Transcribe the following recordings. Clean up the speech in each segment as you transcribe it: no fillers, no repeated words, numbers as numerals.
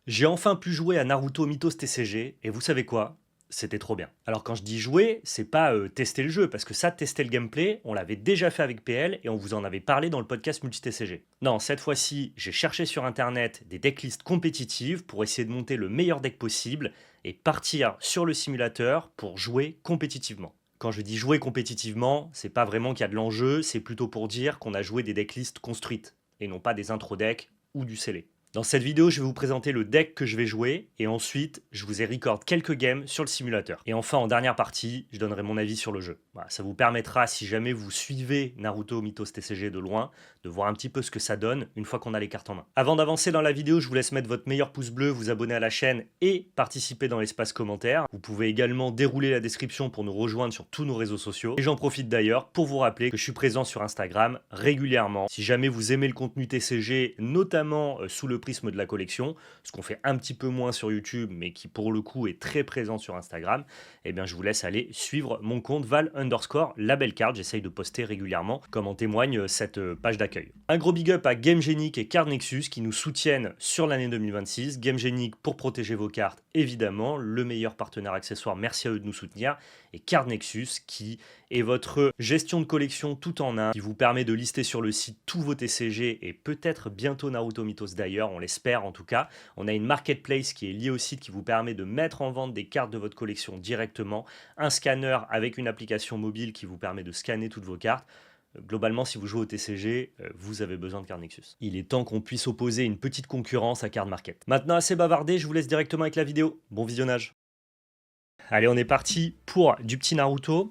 J'ai enfin pu jouer à Naruto Mythos TCG, et vous savez quoi? C'était trop bien. Alors quand je dis jouer, c'est pas tester le jeu, parce que ça, tester le gameplay, on l'avait déjà fait avec PL, et on vous en avait parlé dans le podcast Multi-TCG. Non, cette fois-ci, j'ai cherché sur internet des decklists compétitives pour essayer de monter le meilleur deck possible, et partir sur le simulateur pour jouer compétitivement. Quand je dis jouer compétitivement, c'est pas vraiment qu'il y a de l'enjeu, c'est plutôt pour dire qu'on a joué des decklists construites, et non pas des intro decks ou du scellé. Dans cette vidéo, je vais vous présenter le deck que je vais jouer et ensuite, je vous ai record quelques games sur le simulateur. Et enfin, en dernière partie, je donnerai mon avis sur le jeu. Voilà, ça vous permettra, si jamais vous suivez Naruto Mythos TCG de loin, de voir un petit peu ce que ça donne une fois qu'on a les cartes en main. Avant d'avancer dans la vidéo, je vous laisse mettre votre meilleur pouce bleu, vous abonner à la chaîne et participer dans l'espace commentaire. Vous pouvez également dérouler la description pour nous rejoindre sur tous nos réseaux sociaux. Et j'en profite d'ailleurs pour vous rappeler que je suis présent sur Instagram régulièrement. Si jamais vous aimez le contenu TCG, notamment sous le prisme de la collection, ce qu'on fait un petit peu moins sur YouTube, mais qui pour le coup est très présent sur Instagram, eh bien je vous laisse aller suivre mon compte Val_labelcard. J'essaye de poster régulièrement, comme en témoigne cette page d'accueil. Un gros big up à GameGenic et Card Nexus qui nous soutiennent sur l'année 2026. GameGenic pour protéger vos cartes, évidemment, le meilleur partenaire accessoire, merci à eux de nous soutenir. Et Card Nexus qui est votre gestion de collection tout en un, qui vous permet de lister sur le site tous vos TCG et peut-être bientôt Naruto Mythos d'ailleurs, on l'espère en tout cas. On a une marketplace qui est liée au site qui vous permet de mettre en vente des cartes de votre collection directement, un scanner avec une application mobile qui vous permet de scanner toutes vos cartes. Globalement, si vous jouez au TCG, vous avez besoin de Card Nexus. Il est temps qu'on puisse opposer une petite concurrence à Card Market. Maintenant, assez bavardé, je vous laisse directement avec la vidéo. Bon visionnage. Allez, on est parti pour du petit Naruto.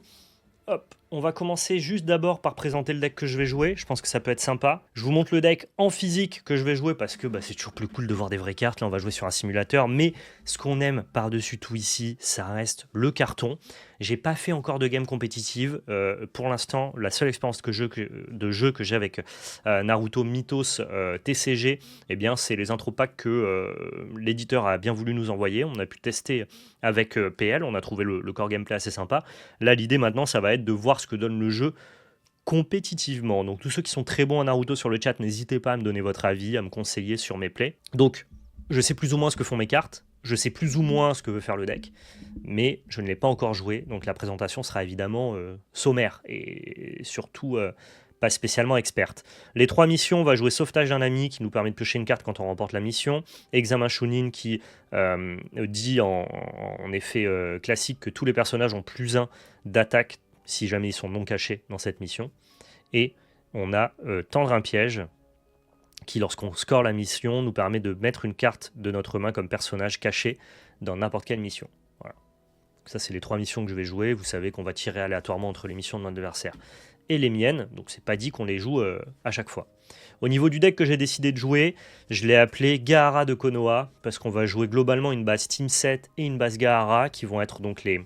Hop, on va commencer juste d'abord par présenter le deck que je vais jouer. Je pense que ça peut être sympa. Je vous montre le deck en physique que je vais jouer parce que c'est toujours plus cool de voir des vraies cartes. Là, on va jouer sur un simulateur. Mais ce qu'on aime par-dessus tout ici, ça reste le carton. J'ai pas fait encore de game compétitive. Pour l'instant, la seule expérience de jeu que j'ai avec Naruto Mythos TCG, eh bien, c'est les intro packs que l'éditeur a bien voulu nous envoyer. On a pu tester avec PL. On a trouvé le core gameplay assez sympa. Là, l'idée maintenant, ça va être de voir ce que donne le jeu compétitivement. Donc tous ceux qui sont très bons à Naruto sur le chat, n'hésitez pas à me donner votre avis, à me conseiller sur mes plays. Donc, je sais plus ou moins ce que font mes cartes, je sais plus ou moins ce que veut faire le deck, mais je ne l'ai pas encore joué, donc la présentation sera évidemment sommaire et surtout pas spécialement experte. Les 3 missions, on va jouer Sauvetage d'un ami qui nous permet de piocher une carte quand on remporte la mission, Examen Chunin qui dit en effet classique que tous les personnages ont +1 d'attaque si jamais ils sont non cachés dans cette mission. Et on a Tendre un piège qui, lorsqu'on score la mission, nous permet de mettre une carte de notre main comme personnage caché dans n'importe quelle mission. Voilà. Ça, c'est les 3 missions que je vais jouer. Vous savez qu'on va tirer aléatoirement entre les missions de mon adversaire et les miennes, donc c'est pas dit qu'on les joue à chaque fois. Au niveau du deck que j'ai décidé de jouer, je l'ai appelé Gaara de Konoha, parce qu'on va jouer globalement une base Team 7 et une base Gaara, qui vont être donc les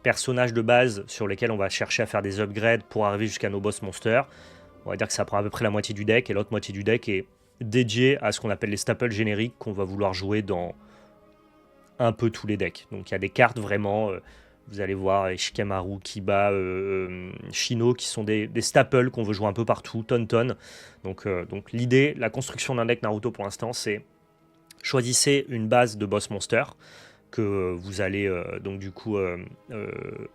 personnages de base sur lesquels on va chercher à faire des upgrades pour arriver jusqu'à nos boss monsters. On va dire que ça prend à peu près la moitié du deck, et l'autre moitié du deck est dédiée à ce qu'on appelle les staples génériques qu'on va vouloir jouer dans un peu tous les decks. Donc il y a des cartes vraiment, vous allez voir, Shikamaru, Kiba, Shino, qui sont des staples qu'on veut jouer un peu partout, tonne. Donc l'idée, la construction d'un deck Naruto pour l'instant, c'est choisissez une base de boss monster que vous allez donc du coup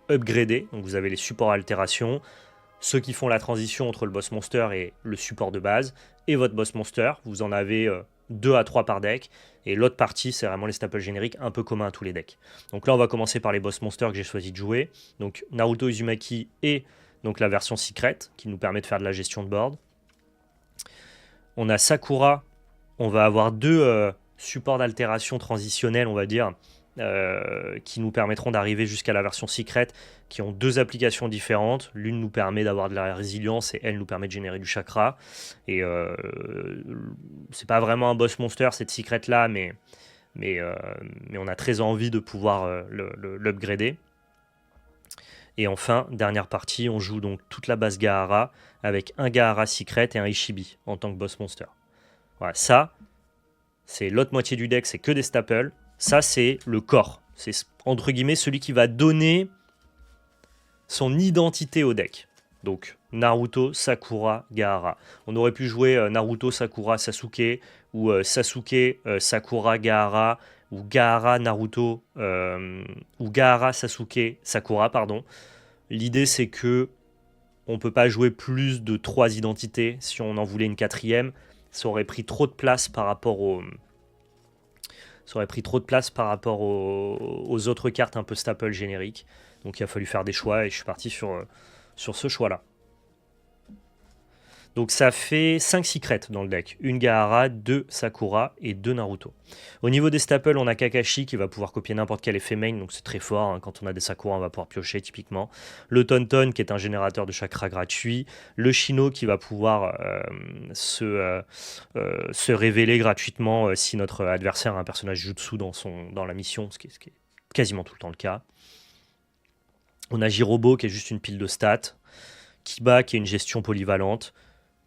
upgrader. Donc vous avez les supports altération, ceux qui font la transition entre le boss monster et le support de base, et votre boss monster, vous en avez 2 à 3 par deck, et l'autre partie c'est vraiment les staples génériques un peu communs à tous les decks. Donc là on va commencer par les boss monsters que j'ai choisi de jouer, donc Naruto Uzumaki et donc la version Secret qui nous permet de faire de la gestion de board. On a Sakura, on va avoir 2 supports d'altération transitionnels on va dire, qui nous permettront d'arriver jusqu'à la version Secret, qui ont 2 applications différentes. L'une nous permet d'avoir de la résilience et elle nous permet de générer du chakra. Et c'est pas vraiment un boss monster cette Secret là, mais on a très envie de pouvoir l'upgrader. Et enfin, dernière partie, on joue donc toute la base Gaara avec un Gaara Secret et un Ishibi en tant que boss monster. Voilà, ça, c'est l'autre moitié du deck, c'est que des staples. Ça, c'est le corps. C'est, entre guillemets, celui qui va donner son identité au deck. Donc, Naruto, Sakura, Gaara. On aurait pu jouer Naruto, Sakura, Sasuke, ou Sasuke, Sakura, Gaara, ou Gaara, Naruto, ou Gaara, Sasuke, Sakura, pardon. L'idée, c'est que on peut pas jouer plus de 3 identités. Si on en voulait une quatrième, ça aurait pris trop de place par rapport aux autres cartes un peu staple génériques. Donc il a fallu faire des choix et je suis parti sur ce choix-là. Donc ça fait 5 secrets dans le deck. Une Gaara, 2 Sakura et 2 Naruto. Au niveau des staples, on a Kakashi qui va pouvoir copier n'importe quel effet main, donc c'est très fort. Hein. Quand on a des Sakura, on va pouvoir piocher typiquement. Le Tonton qui est un générateur de chakra gratuit. Le Shino qui va pouvoir se révéler gratuitement si notre adversaire a un personnage jutsu dans la mission, ce qui est quasiment tout le temps le cas. On a Jirobo qui est juste une pile de stats. Kiba qui est une gestion polyvalente.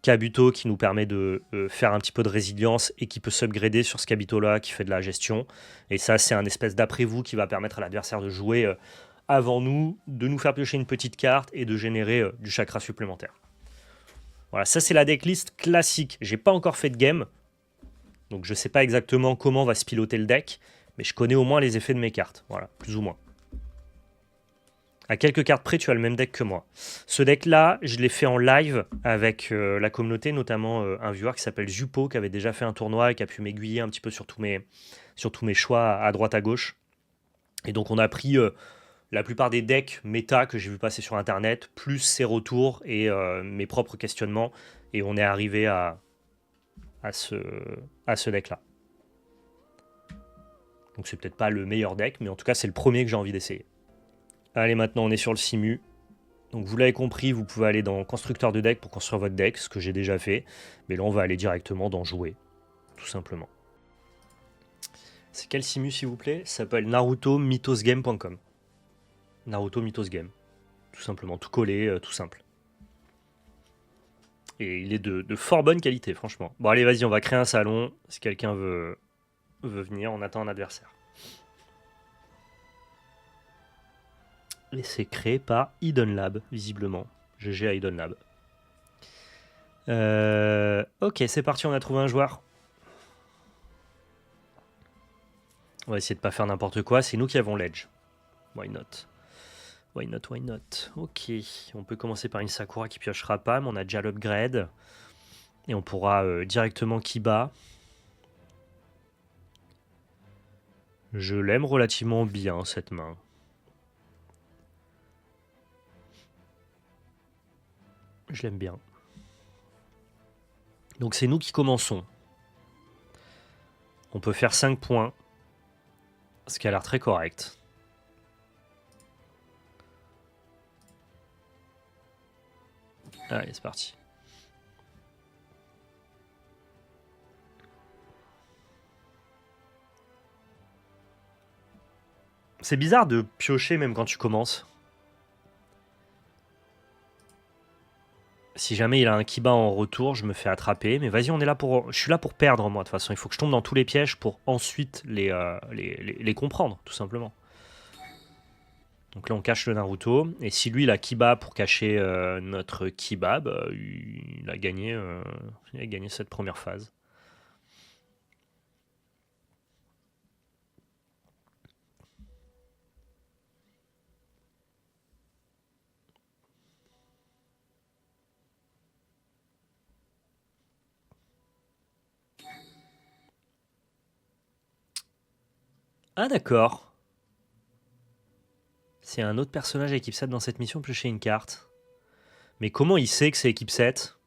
Kabuto qui nous permet de faire un petit peu de résilience et qui peut s'upgrader sur ce Kabuto-là qui fait de la gestion. Et ça, c'est un espèce d'après-vous qui va permettre à l'adversaire de jouer avant nous, de nous faire piocher une petite carte et de générer du chakra supplémentaire. Voilà, ça c'est la decklist classique. J'ai pas encore fait de game, donc je sais pas exactement comment va se piloter le deck, mais je connais au moins les effets de mes cartes. Voilà, plus ou moins. À quelques cartes près, tu as le même deck que moi. Ce deck-là, je l'ai fait en live avec la communauté, notamment un viewer qui s'appelle Zupo, qui avait déjà fait un tournoi et qui a pu m'aiguiller un petit peu sur tous mes choix à droite à gauche. Et donc on a pris la plupart des decks méta que j'ai vu passer sur Internet, plus ses retours et mes propres questionnements. Et on est arrivé à ce deck-là. Donc c'est peut-être pas le meilleur deck, mais en tout cas c'est le premier que j'ai envie d'essayer. Allez, maintenant on est sur le simu. Donc vous l'avez compris, vous pouvez aller dans constructeur de deck pour construire votre deck, ce que j'ai déjà fait. Mais là on va aller directement dans jouer, tout simplement. C'est quel simu s'il vous plaît? Ça s'appelle narutomythosgame.com. Naruto Mythos Game. Tout simplement, tout collé, tout simple. Et il est de fort bonne qualité, franchement. Bon allez, vas-y, on va créer un salon. Si quelqu'un veut venir, on attend un adversaire. Et c'est créé par Hidden Lab, visiblement. GG à Hidden Lab. Ok, c'est parti, on a trouvé un joueur. On va essayer de pas faire n'importe quoi, c'est nous qui avons l'edge. Why not? Why not, why not? Ok, on peut commencer par une Sakura qui piochera pas, mais on a déjà l'upgrade. Et on pourra directement Kiba. Je l'aime relativement bien, cette main. Je l'aime bien. Donc c'est nous qui commençons. On peut faire 5 points. Ce qui a l'air très correct. Allez, c'est parti. C'est bizarre de piocher même quand tu commences. Si jamais il a un Kiba en retour, je me fais attraper. Mais vas-y, je suis là pour perdre, moi, de toute façon. Il faut que je tombe dans tous les pièges pour ensuite les comprendre, tout simplement. Donc là, on cache le Naruto. Et si lui, il a Kiba pour cacher notre Kiba, bah, il a gagné cette première phase. Ah, d'accord. C'est un autre personnage à équipe 7 dans cette mission, piocher une carte. Mais comment il sait que c'est équipe 7?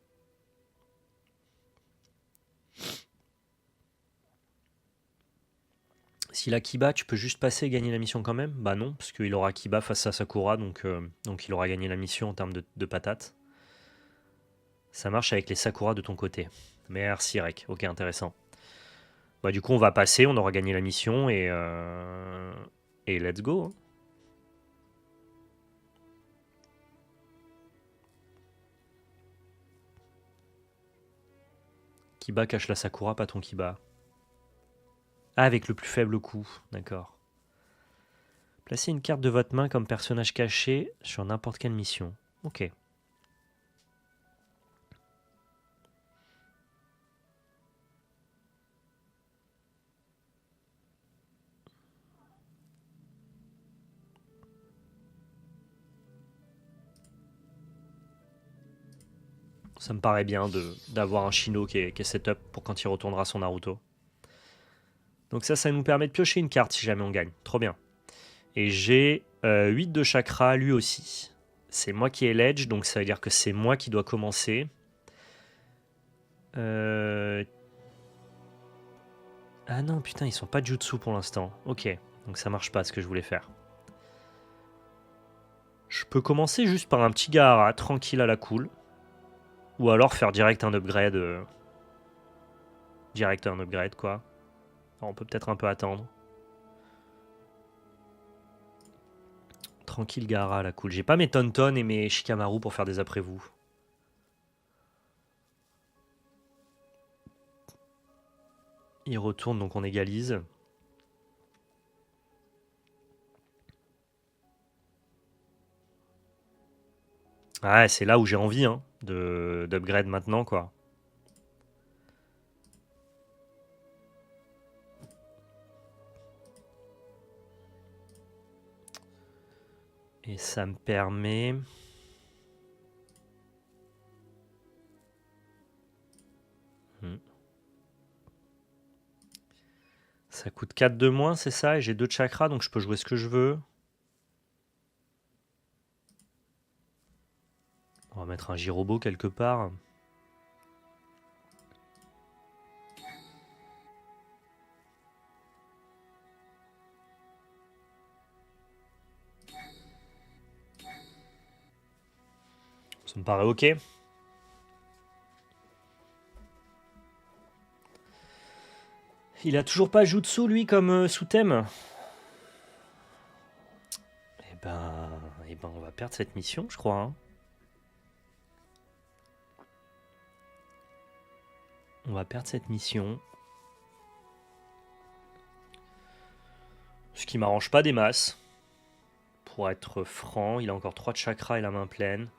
S'il a Kiba, tu peux juste passer et gagner la mission quand même? Bah non, parce qu'il aura Kiba face à Sakura, donc il aura gagné la mission en termes de patates. Ça marche avec les Sakura de ton côté. Merci Rek, ok, intéressant. Bah du coup on va passer, on aura gagné la mission et let's go. Hein. Kiba cache la Sakura, pas ton Kiba. Ah, avec le plus faible coût, d'accord. Placez une carte de votre main comme personnage caché sur n'importe quelle mission. Ok. Ça me paraît bien d'avoir un Shino qui est setup pour quand il retournera son Naruto. Donc ça nous permet de piocher une carte si jamais on gagne. Trop bien. Et j'ai 8 de chakra lui aussi. C'est moi qui ai l'edge, donc ça veut dire que c'est moi qui dois commencer. Ah non, putain, ils sont pas jutsu pour l'instant. Ok, donc ça marche pas ce que je voulais faire. Je peux commencer juste par un petit Gaara, tranquille à la cool. Ou alors faire direct un upgrade. Direct un upgrade, quoi. Alors, on peut peut-être un peu attendre. Tranquille Gaara à la cool. J'ai pas mes Tonton et mes Shikamaru pour faire des après-vous. Il retourne, donc on égalise. Ah, c'est là où j'ai envie hein, d'upgrade maintenant, quoi. Et ça me permet... Ça coûte 4 de moins, c'est ça, et j'ai 2 de chakra, donc je peux jouer ce que je veux. On va mettre un Jirobo quelque part. Ça me paraît ok. Il a toujours pas Jutsu, lui, comme sous-thème. Eh ben, on va perdre cette mission, je crois. Hein. On va perdre cette mission. Ce qui m'arrange pas des masses. Pour être franc, il a encore 3 de chakra et la main pleine.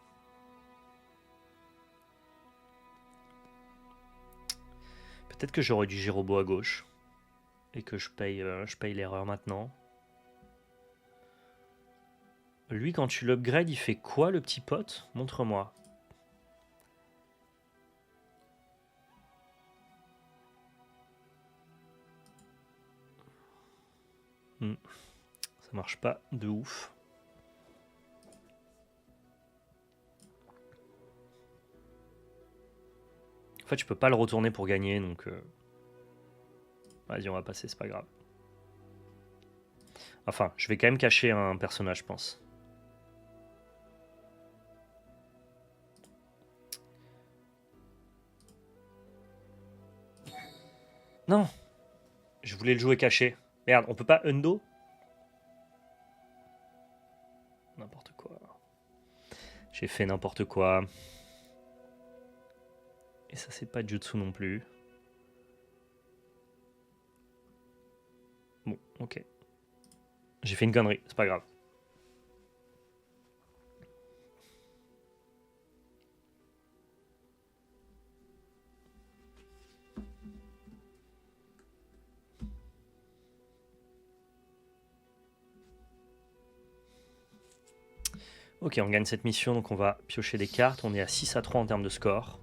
Peut-être que j'aurais du Jirobo à gauche. Et que je paye l'erreur maintenant. Lui, quand tu l'upgrades, il fait quoi, le petit pote? Montre-moi. Ça marche pas de ouf. En fait, je peux pas le retourner pour gagner, donc... Vas-y, on va passer, c'est pas grave. Enfin, je vais quand même cacher un personnage, je pense. Non! Je voulais le jouer caché. Merde, on peut pas undo? N'importe quoi. J'ai fait n'importe quoi. Et ça, c'est pas Jutsu non plus. Bon, ok. J'ai fait une connerie, c'est pas grave. Ok, on gagne cette mission, donc on va piocher des cartes. On est à 6 à 3 en termes de score.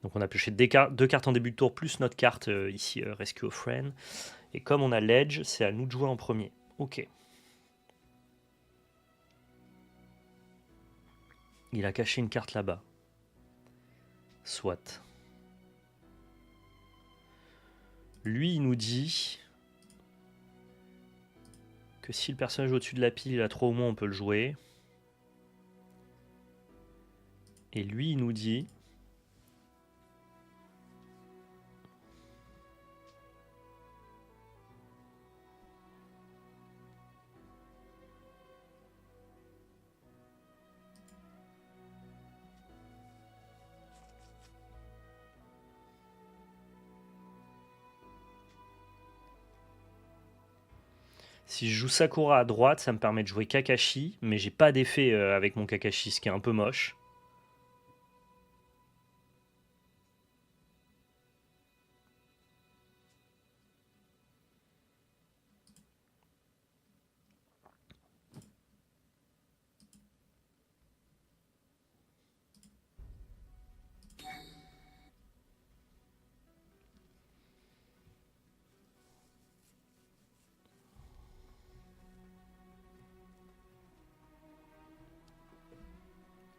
Donc on a pioché 2 cartes en début de tour, plus notre carte ici, Rescue a Friend. Et comme on a l'edge, c'est à nous de jouer en premier. Ok. Il a caché une carte là-bas. Soit. Lui, il nous dit que si le personnage au-dessus de la pile il a 3 ou moins, on peut le jouer. Et lui, il nous dit... Si je joue Sakura à droite, ça me permet de jouer Kakashi, mais j'ai pas d'effet avec mon Kakashi, ce qui est un peu moche.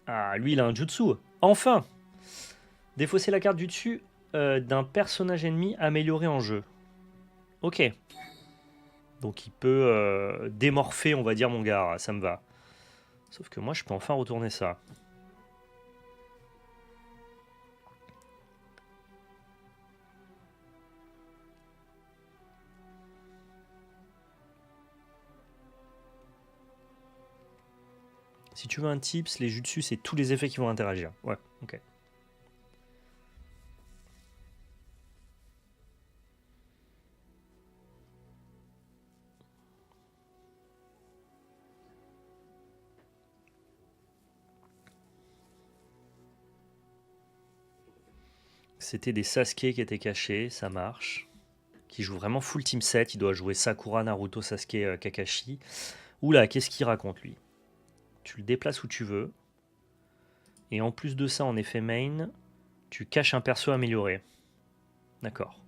Ah, lui, il a un jutsu. Enfin! Défausser la carte du dessus d'un personnage ennemi amélioré en jeu. Ok. Donc il peut démorpher, on va dire, mon gars. Ça me va. Sauf que moi, je peux enfin retourner ça. Si tu veux un tips, les jutsu, c'est tous les effets qui vont interagir. Ouais, ok. C'était des Sasuke qui étaient cachés, ça marche. Qui joue vraiment full team set, il doit jouer Sakura, Naruto, Sasuke, Kakashi. Oula, qu'est-ce qu'il raconte lui? Tu le déplaces où tu veux. Et en plus de ça, en effet main, tu caches un perso amélioré. D'accord.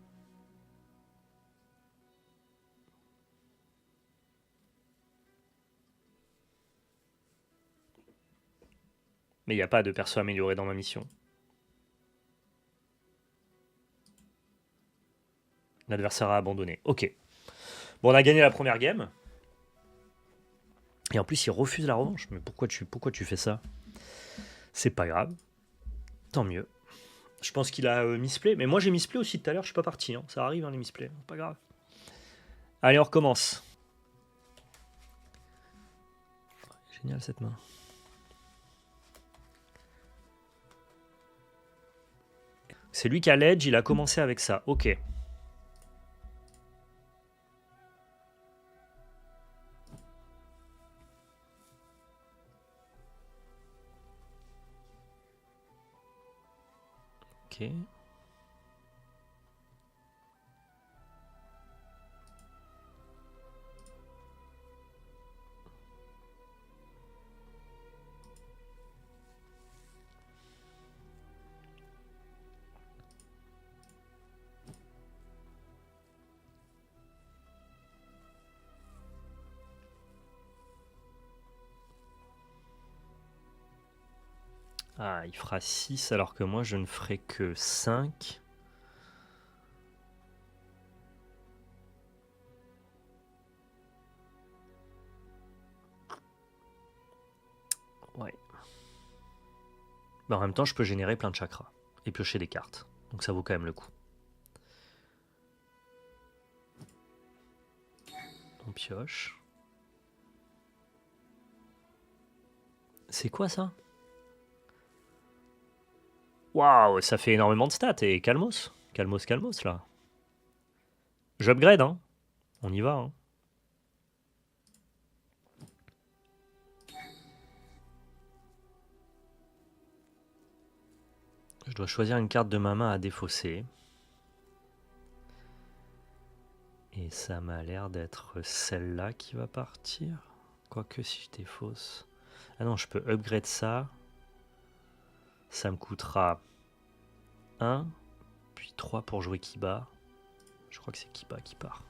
Mais il n'y a pas de perso amélioré dans ma mission. L'adversaire a abandonné. Ok. Bon, on a gagné la première game. Et en plus, il refuse la revanche. Mais pourquoi tu fais ça? C'est pas grave. Tant mieux. Je pense qu'il a misplay. Mais moi, j'ai misplay aussi tout à l'heure. Je suis pas parti. Hein. Ça arrive, hein, les misplays. Pas grave. Allez, on recommence. Génial cette main. C'est lui qui a l'edge. Il a commencé avec ça. Ok. Ok. Ah, il fera 6 alors que moi, je ne ferai que 5. Ouais. Bah, en même temps, je peux générer plein de chakras et piocher des cartes. Donc ça vaut quand même le coup. On pioche. C'est quoi ça? Waouh, ça fait énormément de stats. Et calmos. Calmos là. J'upgrade, hein. On y va, hein. Je dois choisir une carte de ma main à défausser. Et ça m'a l'air d'être celle-là qui va partir. Quoique si je défausse... Ah non, je peux upgrade ça. Ça me coûtera 1, puis 3 pour jouer Kiba. Je crois que c'est Kiba qui part.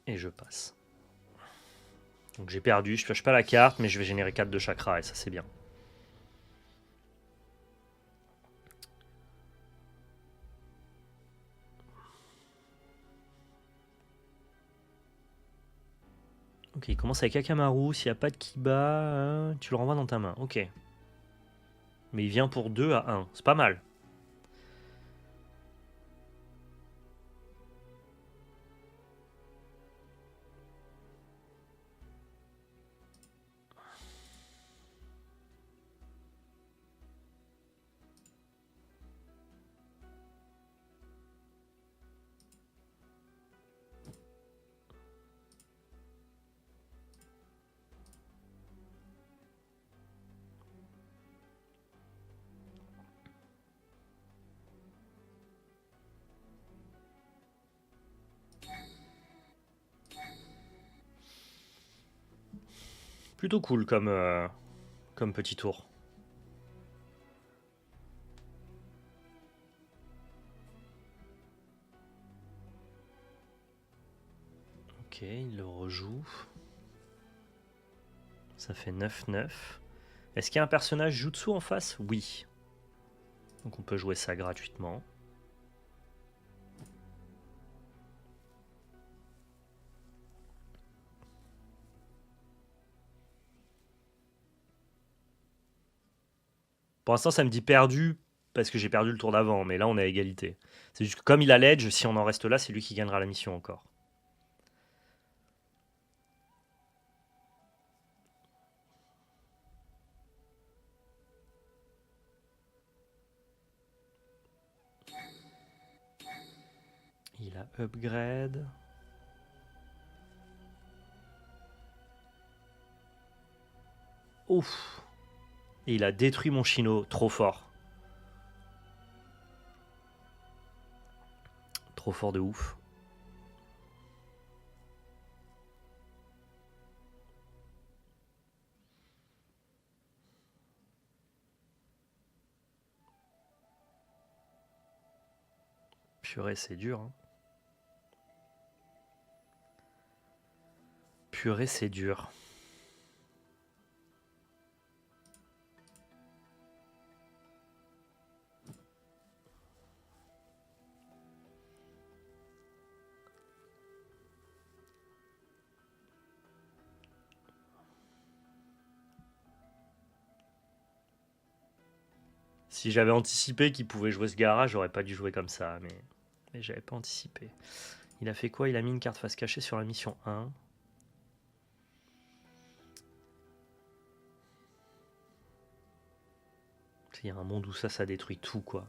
Et je passe. Donc j'ai perdu, je pioche pas la carte, mais je vais générer 4 de chakra, et ça c'est bien. Ok, il commence avec Akamaru, s'il n'y a pas de Kiba, tu le renvoies dans ta main. Ok. Mais il vient pour 2 à 1, c'est pas mal. Plutôt cool comme petit tour. Ok, il le rejoue. Ça fait 9-9. Est-ce qu'il y a un personnage Jutsu en face? Oui. Donc on peut jouer ça gratuitement. Pour l'instant, ça me dit perdu parce que j'ai perdu le tour d'avant, mais là, on est à égalité. C'est juste que comme il a l'edge, si on en reste là, c'est lui qui gagnera la mission encore. Il a upgrade. Ouf. Et il a détruit mon Chino. Trop fort. Trop fort de ouf. Purée, c'est dur. Hein. Purée, c'est dur. Si j'avais anticipé qu'il pouvait jouer ce garage, j'aurais pas dû jouer comme ça, mais j'avais pas anticipé. Il a fait quoi? Il a mis une carte face cachée sur la mission 1. Il y a un monde où ça détruit tout, quoi.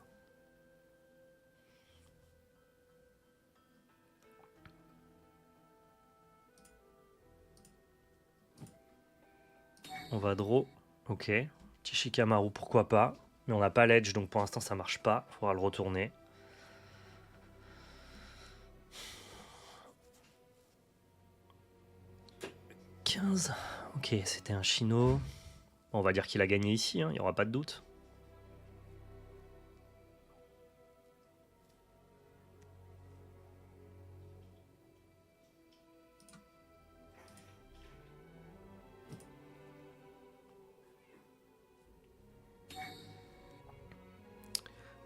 On va draw. Ok. Shikamaru, pourquoi pas. Mais on n'a pas l'edge, donc pour l'instant ça marche pas. Il faudra le retourner. « 15. Ok, c'était un Chino. On va dire qu'il a gagné ici, il n'y aura pas de doute.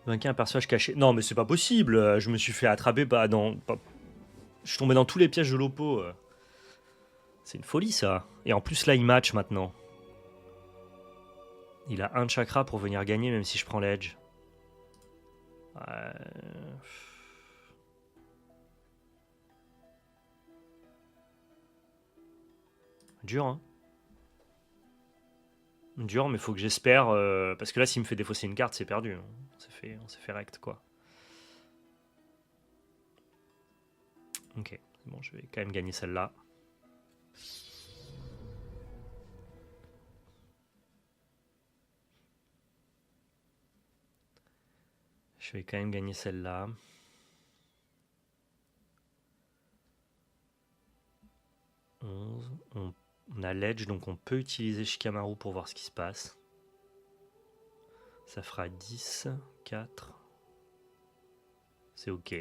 Vainqueur un personnage caché. Non, mais c'est pas possible. Je me suis fait attraper je suis tombé dans tous les pièges de l'oppo. C'est une folie, ça. Et en plus, là, il match maintenant. Il a un chakra pour venir gagner, même si je prends l'edge. Dur, hein. Dur, mais faut que j'espère. Parce que là, s'il me fait défausser une carte, c'est perdu. On s'est fait rect, quoi. Ok, bon, je vais quand même gagner celle-là. Je vais quand même gagner celle-là. On a l'edge, donc on peut utiliser Shikamaru pour voir ce qui se passe. Ça fera 10, 4. C'est ok.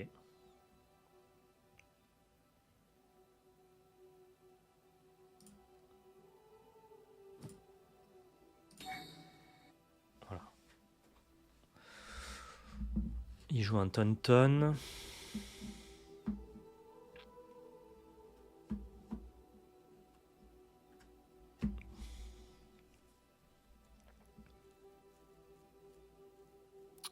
Voilà. Il joue un Tonton.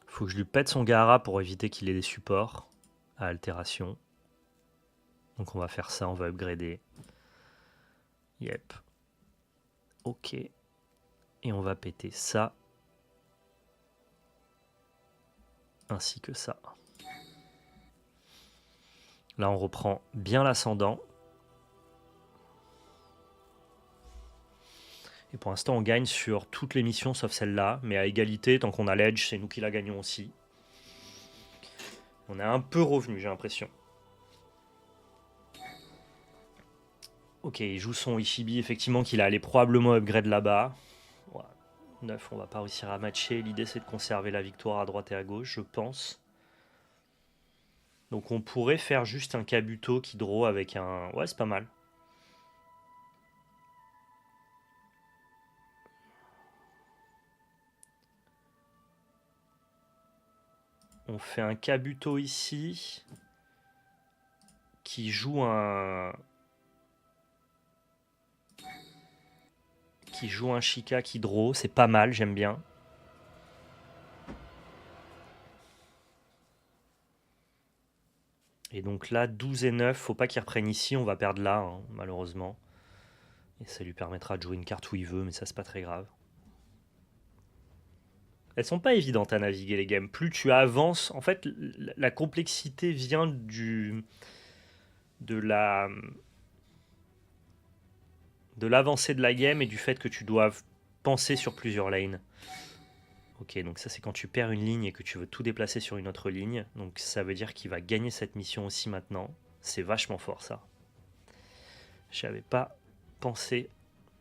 Faut que je lui pète son Gaara pour éviter qu'il ait des supports à altération. Donc on va faire ça, on va upgrader. Yep. Ok. Et on va péter ça. Ainsi que ça. Là on reprend bien l'ascendant. Et pour l'instant on gagne sur toutes les missions sauf celle-là. Mais à égalité, tant qu'on a l'edge, c'est nous qui la gagnons aussi. On est un peu revenu, j'ai l'impression. Ok, il joue son Ishibi, effectivement, qu'il a allé probablement upgrade là-bas. Ouais, 9, on va pas réussir à matcher. L'idée, c'est de conserver la victoire à droite et à gauche, je pense. Donc on pourrait faire juste un Kabuto qui draw avec un... Ouais, c'est pas mal. On fait un Kabuto ici qui joue un Shika qui draw, c'est pas mal, j'aime bien. Et donc là, 12 et 9, faut pas qu'il reprenne ici, on va perdre là, hein, malheureusement. Et ça lui permettra de jouer une carte où il veut, mais ça c'est pas très grave. Elles sont pas évidentes à naviguer les games. Plus tu avances, en fait, la complexité vient de la de l'avancée de la game et du fait que tu dois penser sur plusieurs lanes. Ok, donc ça c'est quand tu perds une ligne et que tu veux tout déplacer sur une autre ligne. Donc ça veut dire qu'il va gagner cette mission aussi maintenant. C'est vachement fort ça. J'avais pas pensé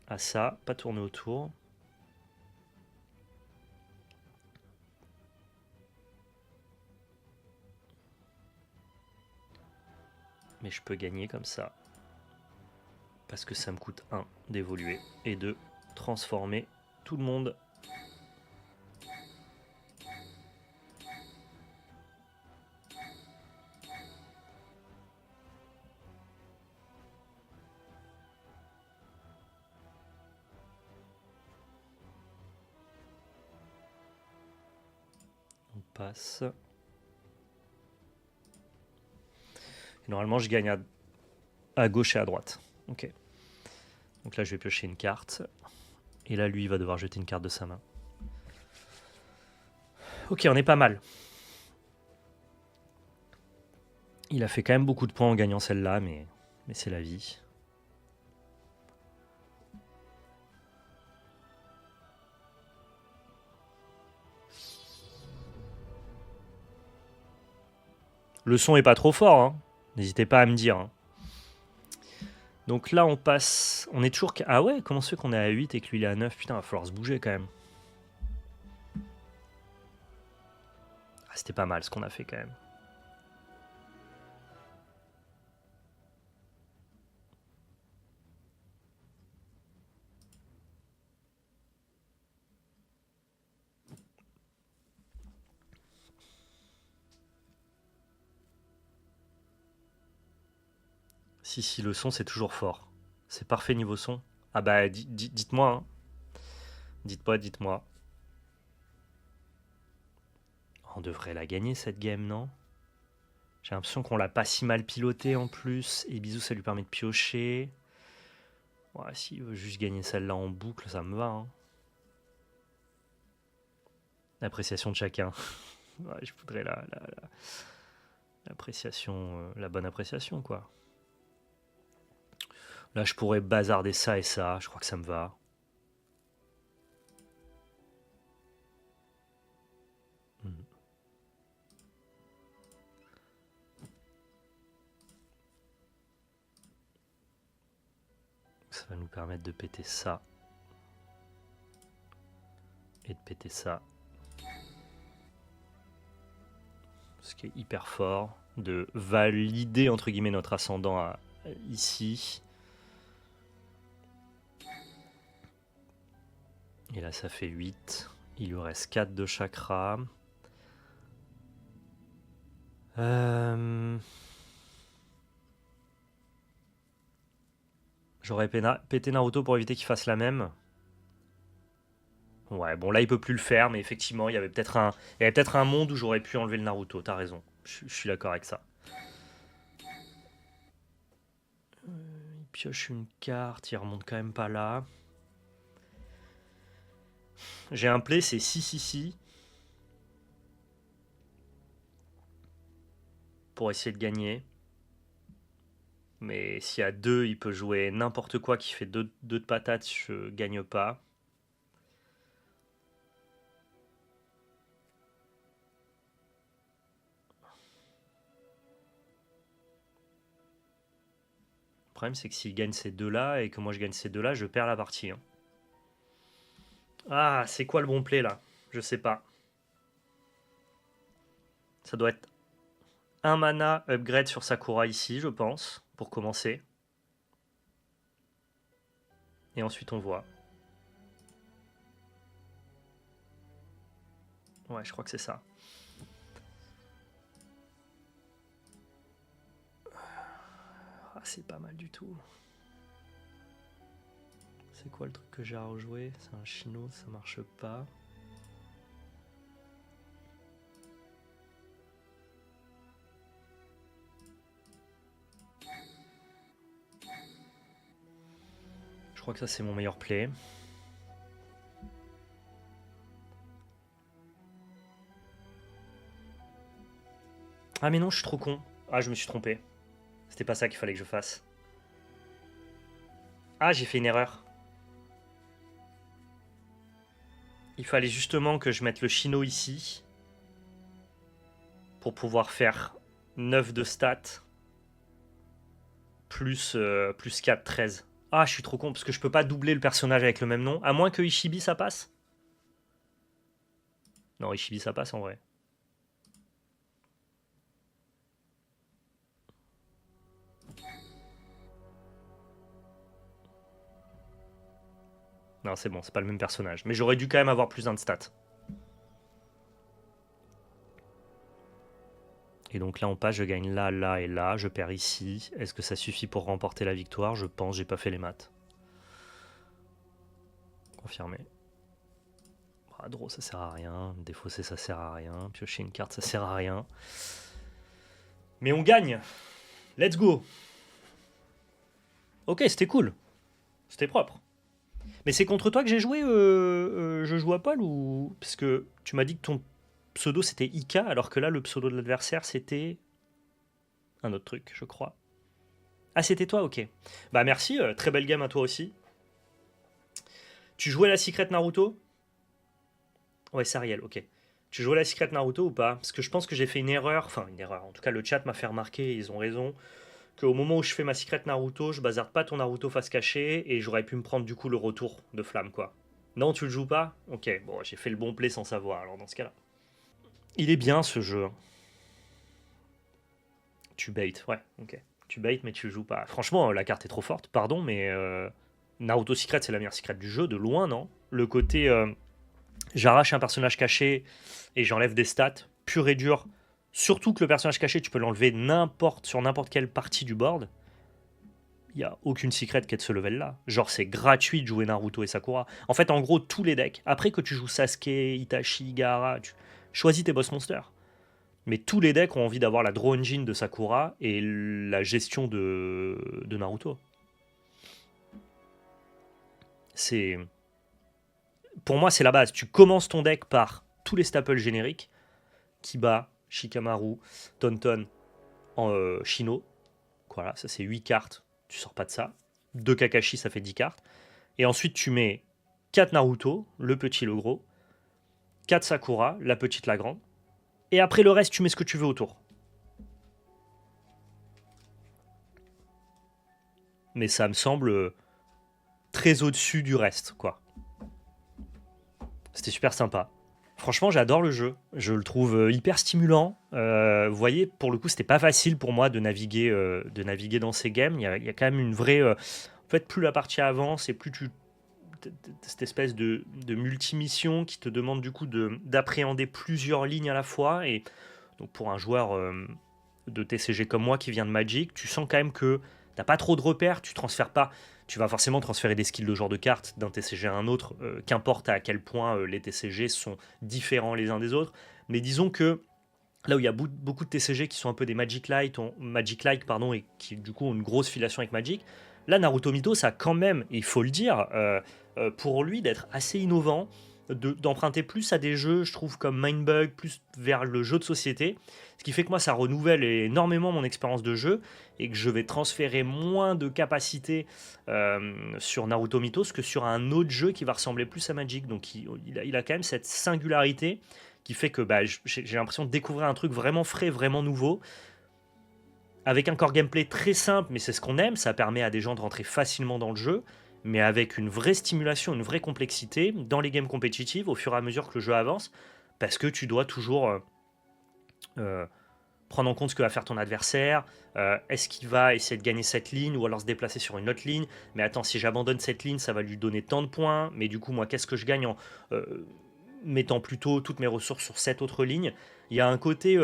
à ça, pas tourner autour. Mais je peux gagner comme ça. Parce que ça me coûte 1 d'évoluer et de transformer tout le monde. On passe. Et normalement, je gagne à gauche et à droite. Ok. Donc là, je vais piocher une carte. Et là, lui, il va devoir jeter une carte de sa main. Ok, on est pas mal. Il a fait quand même beaucoup de points en gagnant celle-là, mais c'est la vie. Le son est pas trop fort, hein. N'hésitez pas à me dire. Hein. Donc là, on passe... On est toujours... Ah ouais, comment se fait qu'on est à 8 et que lui, il est à 9? Putain, il va falloir se bouger quand même. Ah, c'était pas mal ce qu'on a fait quand même. Si, le son, c'est toujours fort. C'est parfait niveau son. Ah bah, dites-moi. Hein. Dites-moi. On devrait la gagner, cette game, non? J'ai l'impression qu'on l'a pas si mal pilotée en plus. Et bisous, ça lui permet de piocher. Ouais, s'il veut juste gagner celle-là en boucle, ça me va. Hein. L'appréciation de chacun. Ouais, je voudrais l'appréciation, la bonne appréciation, quoi. Là, je pourrais bazarder ça et ça. Je crois que ça me va. Ça va nous permettre de péter ça. Et de péter ça. Ce qui est hyper fort. De valider, entre guillemets, notre ascendant ici. Et là, ça fait 8. Il lui reste 4 de chakra. J'aurais pété Naruto pour éviter qu'il fasse la même. Ouais, bon là il peut plus le faire, mais effectivement il y avait peut-être un monde où j'aurais pu enlever le Naruto. T'as raison, je suis d'accord avec ça. Il pioche une carte, il remonte quand même pas là. J'ai un play, c'est 6 pour essayer de gagner. Mais s'il y a 2, il peut jouer n'importe quoi qui fait 2 de patates, je gagne pas. Le problème c'est que s'il gagne ces 2-là et que moi je gagne ces 2-là, je perds la partie. Hein. Ah, c'est quoi le bon play là? Je sais pas. Ça doit être un mana upgrade sur Sakura ici, je pense, pour commencer. Et ensuite on voit. Ouais, je crois que c'est ça. Ah, c'est pas mal du tout. C'est quoi le truc que j'ai à rejouer? C'est un chino, ça marche pas. Je crois que ça c'est mon meilleur play. Ah mais non, je suis trop con. Ah, je me suis trompé. C'était pas ça qu'il fallait que je fasse. Ah, j'ai fait une erreur. Il fallait justement que je mette le chino ici. Pour pouvoir faire 9 de stats. Plus 4, 13. Ah, je suis trop con parce que je peux pas doubler le personnage avec le même nom. À moins que Ishibi ça passe. Non, Ishibi ça passe en vrai. Non, c'est bon, c'est pas le même personnage. Mais j'aurais dû quand même avoir plus d'un de stats. Et donc là, on passe, je gagne là, là et là. Je perds ici. Est-ce que ça suffit pour remporter la victoire? Je pense, j'ai pas fait les maths. Confirmé. Ah, draw, ça sert à rien. Défausser, ça sert à rien. Piocher une carte, ça sert à rien. Mais on gagne. Let's go. Ok, c'était cool. C'était propre. Mais c'est contre toi que j'ai joué, je joue à Paul ou... Parce que tu m'as dit que ton pseudo c'était Ika, alors que là le pseudo de l'adversaire c'était un autre truc, je crois. Ah, c'était toi, ok. Bah merci, très belle game à toi aussi. Tu jouais la Secret Naruto? Ouais, c'est Ariel, ok. Tu jouais la Secret Naruto ou pas? Parce que je pense que j'ai fait une erreur, enfin une erreur, en tout cas le chat m'a fait remarquer, ils ont raison, qu'au moment où je fais ma Secret Naruto, je bazarde pas ton Naruto face cachée, et j'aurais pu me prendre du coup le retour de flamme, quoi. Non, tu le joues pas? Ok, bon, j'ai fait le bon play sans savoir, alors dans ce cas-là. Il est bien ce jeu. Tu bait, ouais, ok. Tu bait, mais tu joues pas. Franchement, la carte est trop forte, pardon, mais Naruto Secret, c'est la meilleure secret du jeu, de loin, non? Le côté j'arrache un personnage caché et j'enlève des stats, pur et dur. Surtout que le personnage caché, tu peux l'enlever sur n'importe quelle partie du board. Il n'y a aucune secret qui est de ce level-là. Genre, c'est gratuit de jouer Naruto et Sakura. En fait, en gros, tous les decks, après que tu joues Sasuke, Itachi, Gaara, tu choisis tes boss monsters. Mais tous les decks ont envie d'avoir la draw engine de Sakura et la gestion de Naruto. C'est, pour moi, c'est la base. Tu commences ton deck par tous les staples génériques. Kiba, Shikamaru, Tonton, Shino. Voilà, ça c'est 8 cartes. Tu sors pas de ça. 2 Kakashi, ça fait 10 cartes. Et ensuite, tu mets 4 Naruto, le petit, le gros. 4 Sakura, la petite, la grande. Et après le reste, tu mets ce que tu veux autour. Mais ça me semble très au-dessus du reste, quoi. C'était super sympa. Franchement, j'adore le jeu. Je le trouve hyper stimulant. Vous voyez, pour le coup, c'était pas facile pour moi de naviguer dans ces games. Il y a quand même une vraie. En fait, plus la partie avance et plus tu. Cette espèce de multimission qui te demande du coup d'appréhender plusieurs lignes à la fois. Et donc, pour un joueur de TCG comme moi qui vient de Magic, tu sens quand même que t'as pas trop de repères, tu transfères pas. Tu vas forcément transférer des skills de genre de cartes d'un TCG à un autre, qu'importe à quel point les TCG sont différents les uns des autres. Mais disons que là où il y a beaucoup de TCG qui sont un peu des Magic-like, pardon, et qui du coup ont une grosse filiation avec Magic, là Naruto Mito, ça a quand même, il faut le dire, pour lui d'être assez innovant, d'emprunter plus à des jeux, je trouve, comme Mindbug, plus vers le jeu de société, ce qui fait que moi ça renouvelle énormément mon expérience de jeu et que je vais transférer moins de capacités sur Naruto Mythos que sur un autre jeu qui va ressembler plus à Magic. Donc il a quand même cette singularité qui fait que bah, j'ai l'impression de découvrir un truc vraiment frais, vraiment nouveau, avec un core gameplay très simple, mais c'est ce qu'on aime, ça permet à des gens de rentrer facilement dans le jeu, mais avec une vraie stimulation, une vraie complexité dans les games compétitives au fur et à mesure que le jeu avance, parce que tu dois toujours euh, prendre en compte ce que va faire ton adversaire, est-ce qu'il va essayer de gagner cette ligne ou alors se déplacer sur une autre ligne, mais attends, si j'abandonne cette ligne, ça va lui donner tant de points, mais du coup, moi, qu'est-ce que je gagne en mettant plutôt toutes mes ressources sur cette autre ligne? Il y a un côté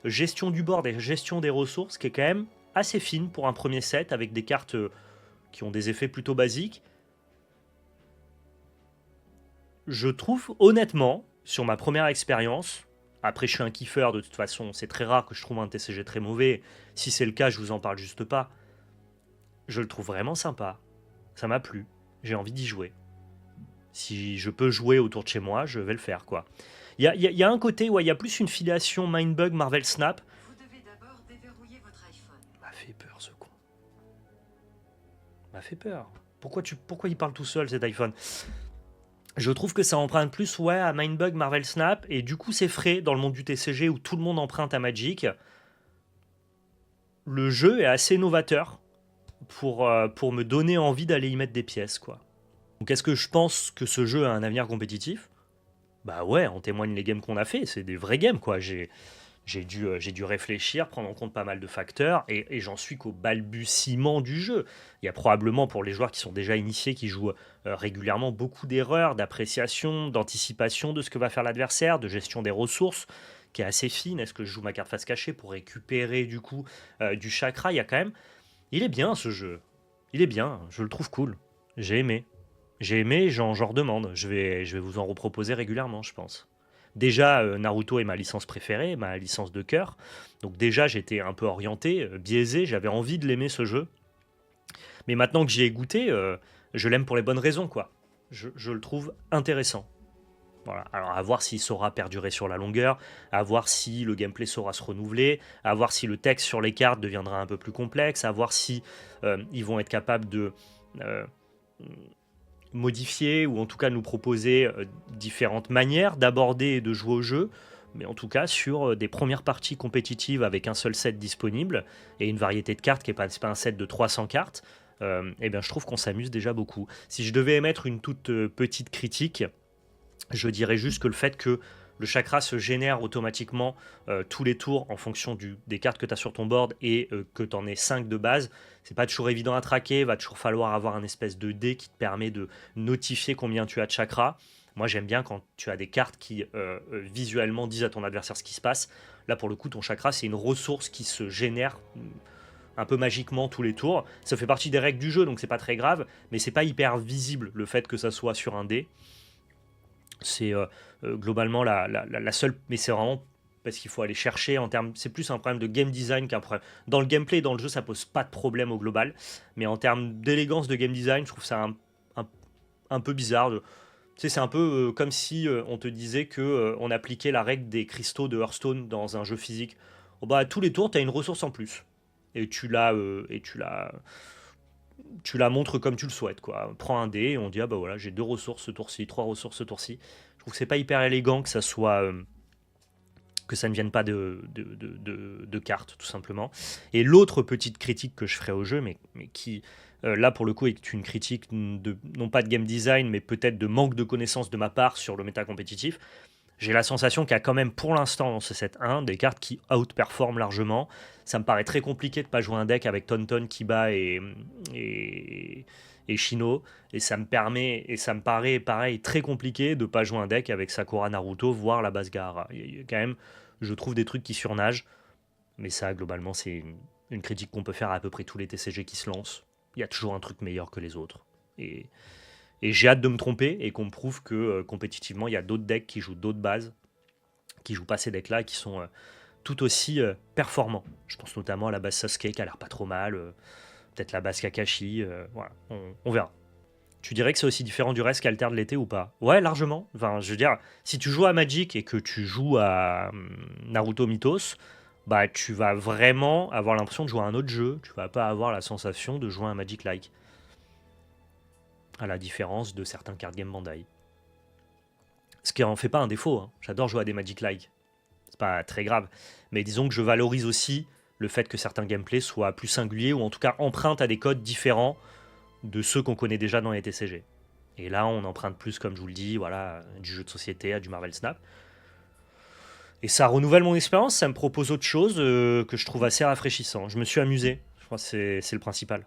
gestion du board et gestion des ressources qui est quand même assez fine pour un premier set, avec des cartes qui ont des effets plutôt basiques. Je trouve honnêtement, sur ma première expérience, après je suis un kiffeur de toute façon, c'est très rare que je trouve un TCG très mauvais. Si c'est le cas, je vous en parle juste pas. Je le trouve vraiment sympa. Ça m'a plu. J'ai envie d'y jouer. Si je peux jouer autour de chez moi, je vais le faire, quoi. Il y a un côté où il y a plus une filiation Mindbug Marvel Snap. Vous devez d'abord déverrouiller votre iPhone. M'a fait peur, ce con. M'a fait peur. Pourquoi il parle tout seul, cet iPhone? Je trouve que ça emprunte plus, ouais, à Mindbug Marvel Snap, et du coup c'est frais dans le monde du TCG où tout le monde emprunte à Magic. Le jeu est assez novateur pour me donner envie d'aller y mettre des pièces, quoi. Donc est-ce que je pense que ce jeu a un avenir compétitif? Bah ouais, en témoignent les games qu'on a fait, c'est des vrais games, quoi. J'ai dû réfléchir, prendre en compte pas mal de facteurs, et j'en suis qu'au balbutiement du jeu. Il y a probablement, pour les joueurs qui sont déjà initiés, qui jouent régulièrement, beaucoup d'erreurs, d'appréciation, d'anticipation de ce que va faire l'adversaire, de gestion des ressources, qui est assez fine. Est-ce que je joue ma carte face cachée pour récupérer du coup du chakra? Il y a quand même... Il est bien, ce jeu. Il est bien, je le trouve cool. J'ai aimé. J'ai aimé, j'en redemande. Je vais vous en reproposer régulièrement, je pense. Déjà, Naruto est ma licence préférée, ma licence de cœur. Donc déjà, j'étais un peu orienté, biaisé, j'avais envie de l'aimer, ce jeu. Mais maintenant que j'y ai goûté, je l'aime pour les bonnes raisons, quoi. Je le trouve intéressant. Voilà. Alors à voir s'il saura perdurer sur la longueur, à voir si le gameplay saura se renouveler, à voir si le texte sur les cartes deviendra un peu plus complexe, à voir si ils vont être capables de euh, modifier ou en tout cas nous proposer différentes manières d'aborder et de jouer au jeu. Mais en tout cas, sur des premières parties compétitives avec un seul set disponible et une variété de cartes qui n'est pas un set de 300 cartes, eh bien, je trouve qu'on s'amuse déjà beaucoup. Si je devais émettre une toute petite critique, je dirais juste que le fait que le chakra se génère automatiquement tous les tours en fonction des cartes que tu as sur ton board et que tu en aies 5 de base, c'est pas toujours évident à traquer, va toujours falloir avoir un espèce de dé qui te permet de notifier combien tu as de chakra. Moi j'aime bien quand tu as des cartes qui visuellement disent à ton adversaire ce qui se passe. Là pour le coup ton chakra c'est une ressource qui se génère un peu magiquement tous les tours. Ça fait partie des règles du jeu donc c'est pas très grave, mais c'est pas hyper visible le fait que ça soit sur un dé. C'est globalement la seule, mais c'est vraiment parce qu'il faut aller chercher en termes, c'est plus un problème de game design qu'un problème. Dans le gameplay, dans le jeu, ça pose pas de problème au global, mais en termes d'élégance de game design, je trouve ça un peu bizarre. Tu sais, c'est un peu comme si on te disait que on appliquait la règle des cristaux de Hearthstone dans un jeu physique. Oh, bah, à tous les tours, tu as une ressource en plus. Et tu la montres comme tu le souhaites, quoi. Prends un dé et on dit ah bah voilà, j'ai 2 ressources ce tour-ci, 3 ressources ce tour-ci. Je trouve que c'est pas hyper élégant que ça soit que ça ne vienne pas de cartes tout simplement. Et l'autre petite critique que je ferai au jeu, mais qui là pour le coup est une critique non pas de game design, mais peut-être de manque de connaissances de ma part sur le méta compétitif. J'ai la sensation qu'il y a quand même pour l'instant dans ce set 1 des cartes qui outperforment largement. Ça me paraît très compliqué de ne pas jouer un deck avec Tonton, Kiba et Shino. Et ça me paraît pareil très compliqué de ne pas jouer un deck avec Sakura Naruto, voire la base Gaara. Il y a quand même, je trouve, des trucs qui surnagent. Mais ça, globalement, c'est une critique qu'on peut faire à peu près tous les TCG qui se lancent. Il y a toujours un truc meilleur que les autres. Et j'ai hâte de me tromper et qu'on me prouve que compétitivement, il y a d'autres decks qui jouent d'autres bases, qui jouent pas ces decks-là et qui sont tout aussi performants. Je pense notamment à la base Sasuke qui a l'air pas trop mal, peut-être la base Kakashi, voilà, on verra. Tu dirais que c'est aussi différent du reste qu'Alter de l'été ou pas? Ouais, largement. Enfin, je veux dire, si tu joues à Magic et que tu joues à Naruto Mythos, bah tu vas vraiment avoir l'impression de jouer à un autre jeu. Tu vas pas avoir la sensation de jouer à un Magic-like. À la différence de certains card game Bandai. Ce qui en fait pas un défaut, hein. J'adore jouer à des Magic-like. C'est pas très grave. Mais disons que je valorise aussi le fait que certains gameplays soient plus singuliers ou en tout cas empruntent à des codes différents de ceux qu'on connaît déjà dans les TCG. Et là, on emprunte plus, comme je vous le dis, voilà, du jeu de société à du Marvel Snap. Et ça renouvelle mon expérience, ça me propose autre chose que je trouve assez rafraîchissant. Je me suis amusé, je crois que c'est le principal.